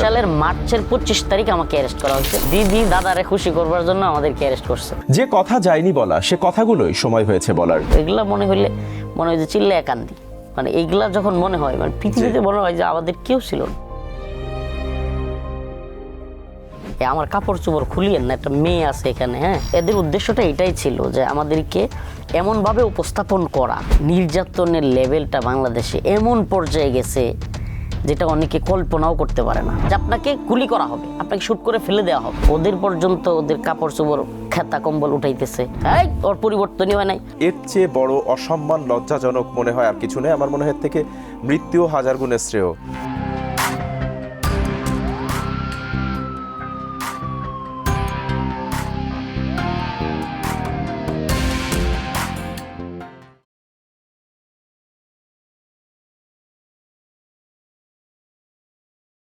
সালের মার্চের 25 তারিখ আমাকে অ্যারেস্ট করা হয়েছে। দিদি দাদারে খুশি করবার জন্য আমাদেরকে অ্যারেস্ট করছে। যে কথা যায়নি বলা, সে কথাগুলোই সময় হয়েছে বলার। এগুলা মনে হয় যে চিল্লে একান্তি, মানে এইগুলা যখন মনে হয়, মানে পৃথিবীতে মনে হয় যে আমাদের কেউ ছিল না। আমার কাপড় চোপড় খুলিয়েন না, একটা মেয়ে আছে এখানে। হ্যাঁ, এদের উদ্দেশ্যটা এটাই ছিল যে আমাদেরকে এমনভাবে উপস্থাপন করা, নির্যাতনের লেভেলটা বাংলাদেশে এমন পর্যায়ে গেছে যেটা অনেকে কল্পনাও করতে পারে না, যে আপনাকে গুলি করা হবে, আপনাকে শুট করে ফেলে দেওয়া হবে। ওদের পর্যন্ত ওদের কাপড় চোপড় খেতা কম্বল উঠাইতেছে, ওর পরিবর্তনই হয় নাই। এর চেয়ে বড় অসম্মান, লজ্জাজনক মনে হয় আর কিছু নেই। আমার মনে হয় এর থেকে মৃত্যু হাজার গুণে শ্রেয়।